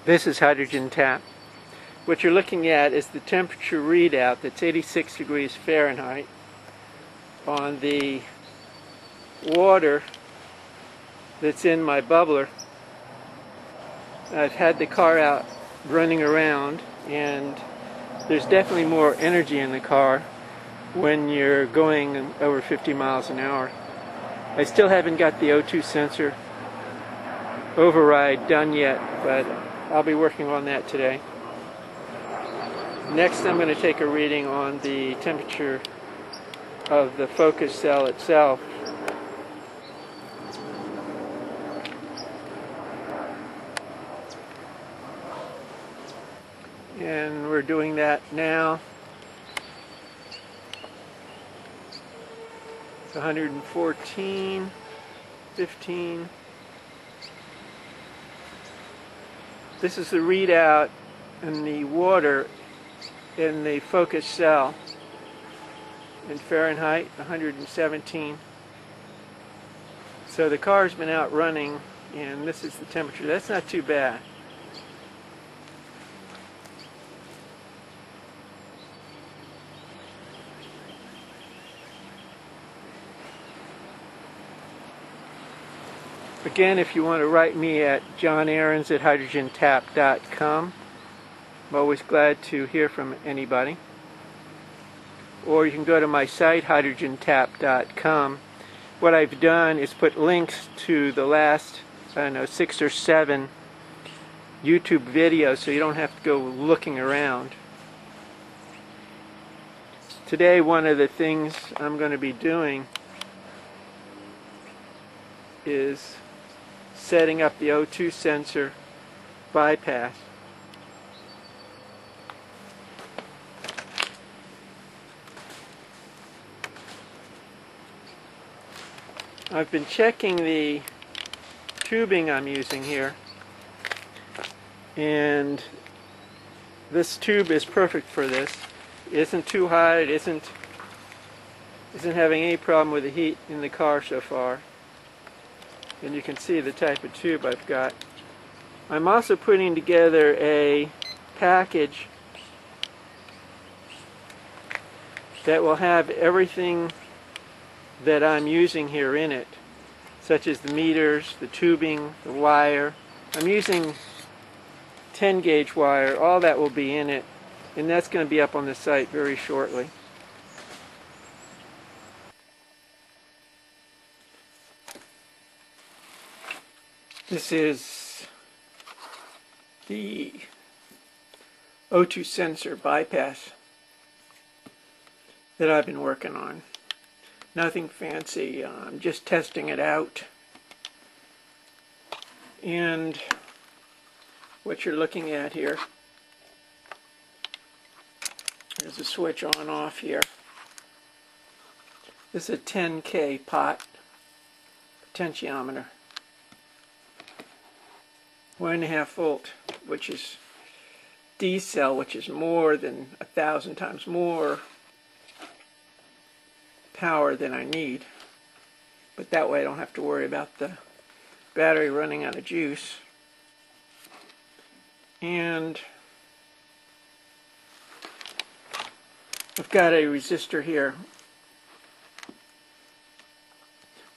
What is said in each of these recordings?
This is Hydrogen Tap. What you're looking at is the temperature readout that's 86 degrees Fahrenheit on the water that's in my bubbler. I've had the car out running around, and there's definitely more energy in the car when you're going over 50 miles an hour. I still haven't got the O2 sensor override done yet, but I'll be working on that today. Next, I'm going to take a reading on the temperature of the focus cell itself. And we're doing that now. It's 114, 15. This is the readout in the water in the focus cell in Fahrenheit, 117. So the car's been out running, and this is the temperature. That's not too bad. Again, if you want to write me at johnaarons@hydrogentap.com, I'm always glad to hear from anybody. Or you can go to my site, hydrogentap.com. What I've done is put links to the last, 6 or 7 YouTube videos, so you don't have to go looking around. Today, one of the things I'm going to be doing is setting up the O2 sensor bypass. I've been checking the tubing I'm using here, and this tube is perfect for this. It isn't too hot, it isn't having any problem with the heat in the car so far. And you can see the type of tube I've got. I'm also putting together a package that will have everything that I'm using here in it, such as the meters, the tubing, the wire. I'm using 10 gauge wire. All that will be in it, and that's going to be up on the site very shortly. This is the O2 sensor bypass that I've been working on. Nothing fancy, I'm just testing it out. And what you're looking at here is a switch on off here. This is a 10K pot potentiometer. 1.5 volt, which is D cell, which is more than 1,000 times more power than I need. But that way I don't have to worry about the battery running out of juice. And I've got a resistor here.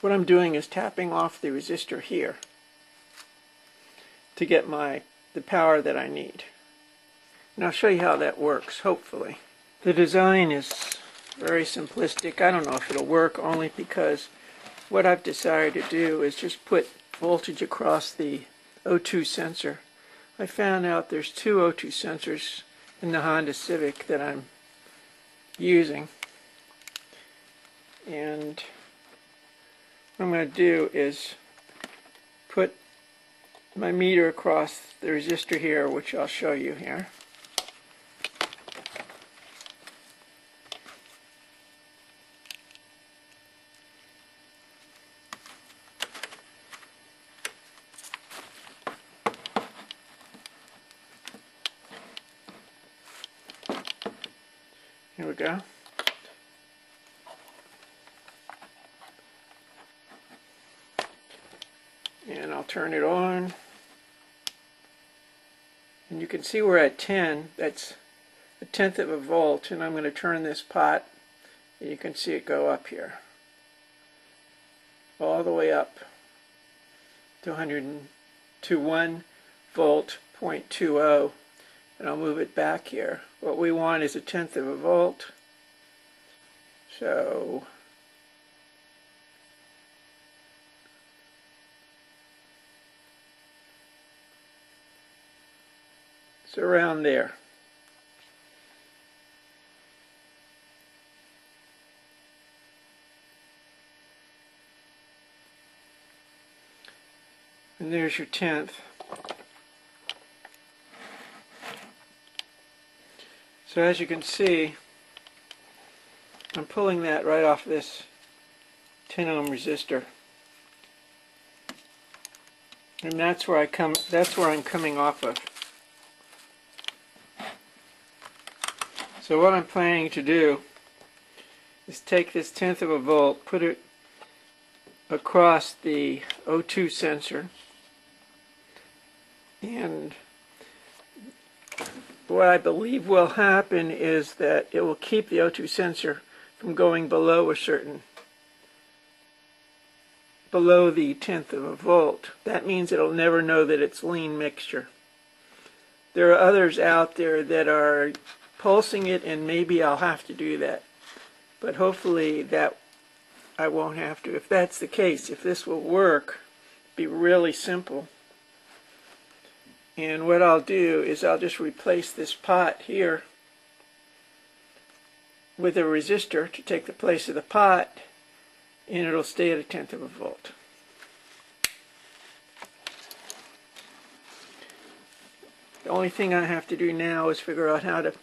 What I'm doing is tapping off the resistor here to get the power that I need. And I'll show you how that works, hopefully. The design is very simplistic. I don't know if it'll work, only because what I've decided to do is just put voltage across the O2 sensor. I found out there's 2 O2 sensors in the Honda Civic that I'm using. And what I'm going to do is put my meter across the resistor here, which I'll show you here. Here we go. And I'll turn it on. can see we're at 10. That's a tenth of a volt, and I'm going to turn this pot, and you can see it go up here, all the way up to 1 volt, 0.20, and I'll move it back here. What we want is a tenth of a volt, so it's around there. And there's your tenth. So as you can see, I'm pulling that right off this 10 ohm resistor. And that's where I'm coming off of. So what I'm planning to do is take this tenth of a volt, put it across the O2 sensor, and what I believe will happen is that it will keep the O2 sensor from going below below the tenth of a volt. That means it'll never know that it's lean mixture. There are others out there that are pulsing it, and maybe I'll have to do that. But hopefully that I won't have to. If that's the case, if this will work, it'll be really simple. And what I'll do is I'll just replace this pot here with a resistor to take the place of the pot, and it'll stay at a tenth of a volt. The only thing I have to do now is figure out how to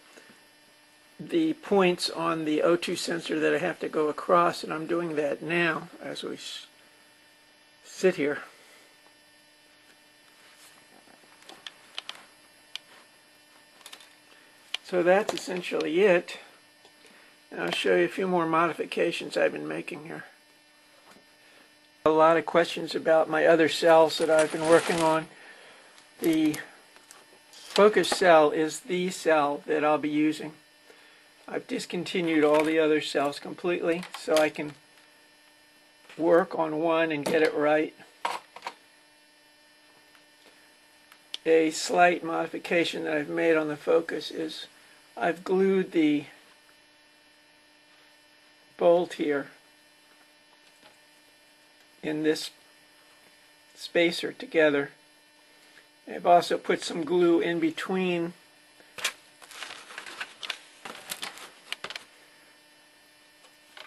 the points on the O2 sensor that I have to go across, and I'm doing that now as we sit here. So that's essentially it. And I'll show you a few more modifications I've been making here. A lot of questions about my other cells that I've been working on. The focus cell is the cell that I'll be using. I've discontinued all the other cells completely so I can work on one and get it right. A slight modification that I've made on the focus is I've glued the bolt here in this spacer together. I've also put some glue in between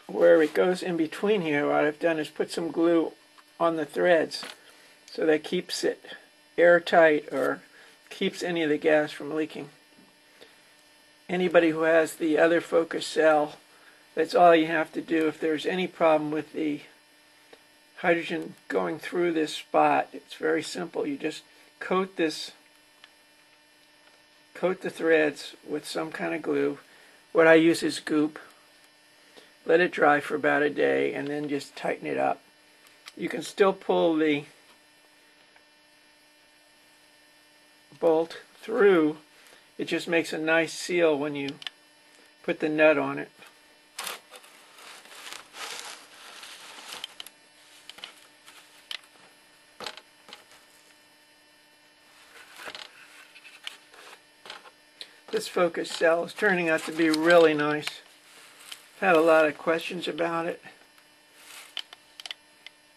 where it goes in between here. What I've done is put some glue on the threads so that keeps it airtight or keeps any of the gas from leaking. Anybody who has the other focus cell, that's all you have to do. If there's any problem with the hydrogen going through this spot, it's very simple. You just coat the threads with some kind of glue. What I use is goop. Let it dry for about a day and then just tighten it up. You can still pull the bolt through. It just makes a nice seal when you put the nut on it. This focus cell is turning out to be really nice. I've had a lot of questions about it.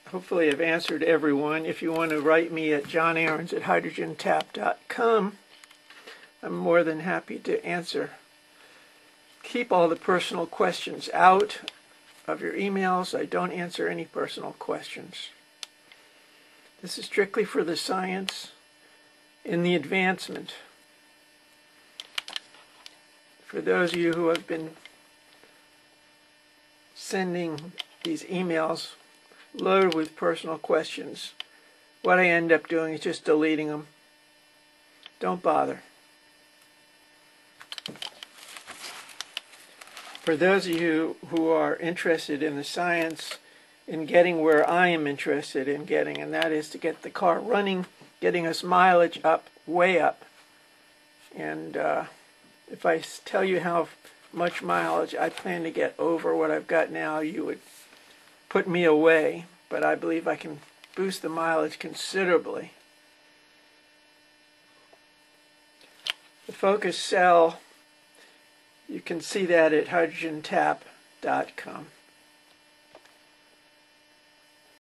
Hopefully I've answered everyone. If you want to write me at johnaarons@hydrogentap.com, I'm more than happy to answer. Keep all the personal questions out of your emails. I don't answer any personal questions. This is strictly for the science and the advancement. For those of you who have been sending these emails loaded with personal questions, what I end up doing is just deleting them. Don't bother. For those of you who are interested in the science, in getting where I am interested in getting, and that is to get the car running, getting us mileage up, way up, And if I tell you how much mileage I plan to get over what I've got now, you would put me away. But I believe I can boost the mileage considerably. The focus cell, you can see that at hydrogentap.com.